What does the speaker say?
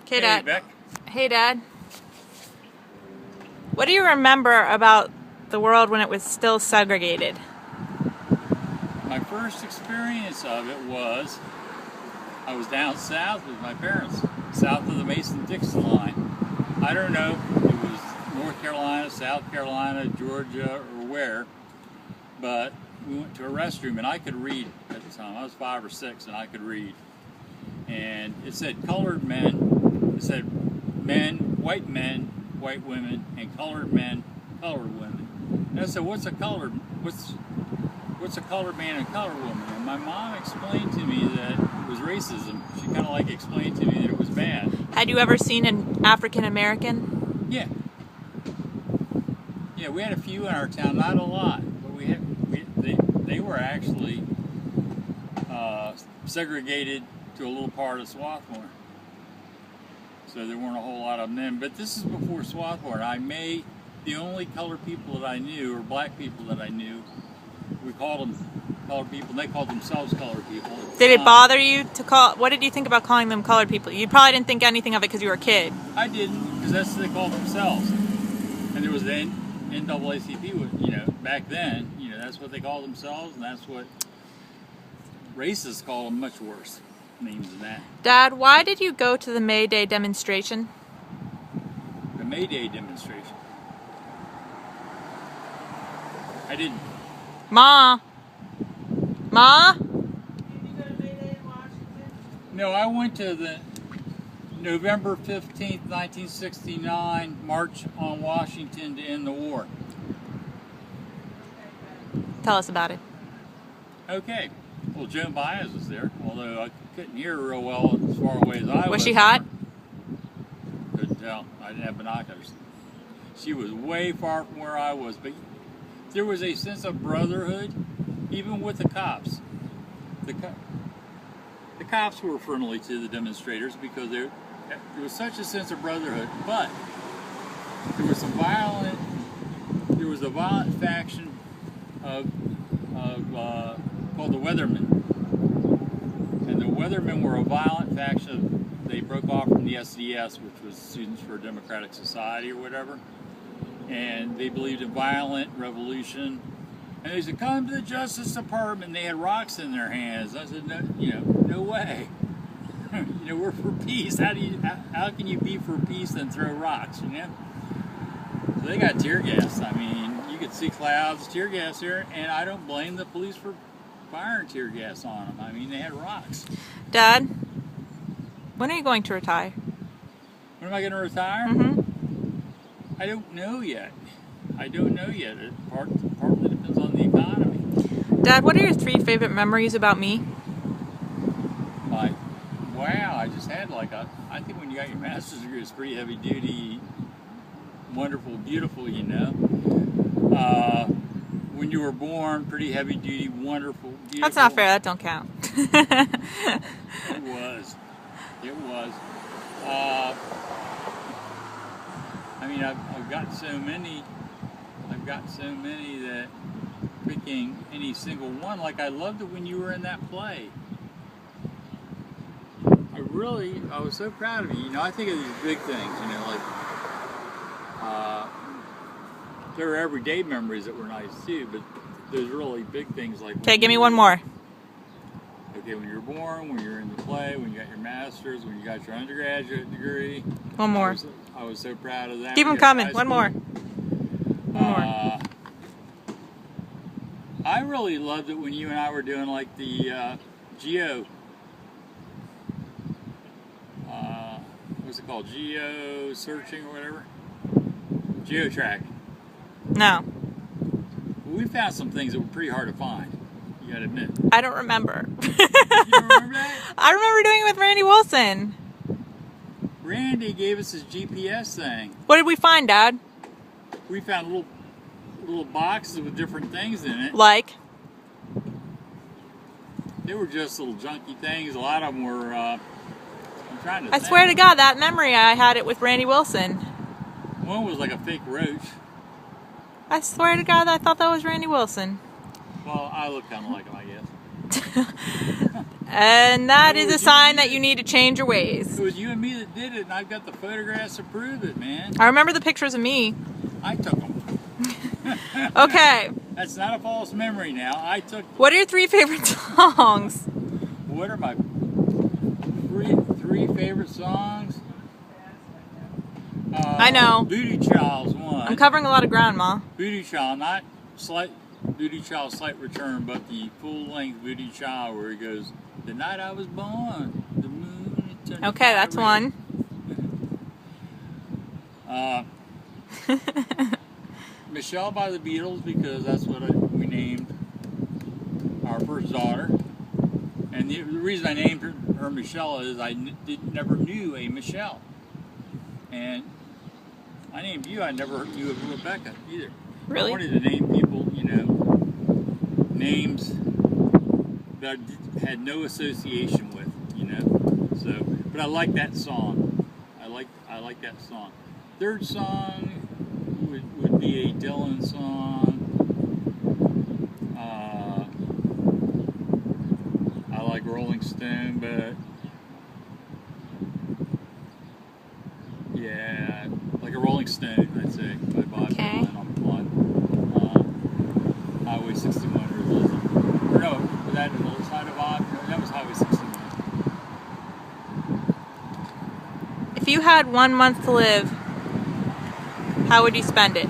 Okay, Hey, Dad. Beck. Hey, Dad. What do you remember about the world when it was still segregated? My first experience of it was I was down south with my parents, south of the Mason-Dixon line. I don't know if it was North Carolina, South Carolina, Georgia, or where, but we went to a restroom and I could read at the time. I was 5 or 6 and I could read. And it said colored men, it said men, white women, and colored men, colored women. And I said, what's a colored man and colored woman? And my mom explained to me that it was racism. She kind of like explained to me that it was bad. Had you ever seen an African American? Yeah. Yeah, we had a few in our town, not a lot, but they were actually segregated to a little part of Swarthmore. So there weren't a whole lot of them then. But this is before Swarthmore. The only colored people that I knew, or black people that I knew, we called them colored people, and they called themselves colored people. Did it bother you to call? What did you think about calling them colored people? You probably didn't think anything of it because you were a kid. I didn't, because that's what they called themselves. And there was the NAACP, back then, that's what they called themselves, and that's what racists call them, much worse names than that. Dad, why did you go to the May Day demonstration? The May Day demonstration. I didn't. Ma? No, I went to the November 15th, 1969 March on Washington to end the war. Tell us about it. Okay. Well, Joan Baez was there, although I couldn't hear her real well as far away as I was. Was she hot? Couldn't tell. I didn't have binoculars. She was way far from where I was, but there was a sense of brotherhood, even with the cops. The cops were friendly to the demonstrators because there was such a sense of brotherhood, but there was a violent faction called the Weathermen. And the Weathermen were a violent faction. They broke off from the SDS, which was Students for a Democratic Society or whatever. And they believed in violent revolution. And they said, come to the Justice Department. And they had rocks in their hands. I said, no way. We're for peace. How can you be for peace and throw rocks, So they got tear gas. I mean, you could see clouds of tear gas here, and I don't blame the police for firing tear gas on them. I mean, they had rocks. Dad, when are you going to retire? When am I going to retire? Mm-hmm. I don't know yet. It partly depends on the economy. Dad, what are your 3 favorite memories about me? Wow, I just had I think when you got your master's degree, it's pretty heavy duty, wonderful, beautiful, when you were born, pretty heavy duty, wonderful, beautiful. That's not fair. That don't count. It was. I mean, I've got so many that picking any single one, I loved it when you were in that play. I was so proud of you. I think of these big things, there were everyday memories that were nice too, but there's really big things like... Okay, give me one more. Okay, when you were born, when you were in the play, when you got your master's, when you got your undergraduate degree. One more. I was so proud of that. Keep them coming. One more. One more. I really loved it when you and I were doing the geo... what's it called? Geo searching or whatever? Geo-tracking. No. We found some things that were pretty hard to find. You gotta admit. I don't remember. You don't remember that? I remember doing it with Randy Wilson. Randy gave us his GPS thing. What did we find, Dad? We found little boxes with different things in it. Like? They were just little junky things. A lot of them were, I'm trying to I swear to God, that memory, I had it with Randy Wilson. One was like a fake roach. I swear to God, I thought that was Randy Wilson. Well, I look kind of like him, I guess. And that is a sign that you need to change your ways. It was you and me that did it, and I've got the photographs to prove it, man. I remember the pictures of me. I took them. Okay. That's not a false memory now. I took them. What are your 3 favorite songs? What are my three favorite songs? I know. Booty Child's one. I'm covering a lot of ground, Ma. Booty Child, not Booty Child's Slight Return, but the full-length Booty Child where he goes, "The night I was born, the moon turned." Okay, that's one. Michelle by the Beatles, because that's what we named our first daughter. And the reason I named her Michelle is I never knew a Michelle. And I named you, I never knew of Rebecca either. Really? I wanted to name people, you know, names that I had no association with, you know. So, but I like that song. I like that song. Third song would be a Dylan song. I like Rolling Stone, but yeah, like a Rolling Stone, I'd say, by Bob Dylan on Highway 61 or no, that on the other side of Bob. No, that was Highway 61. If you had 1 month to live, how would you spend it?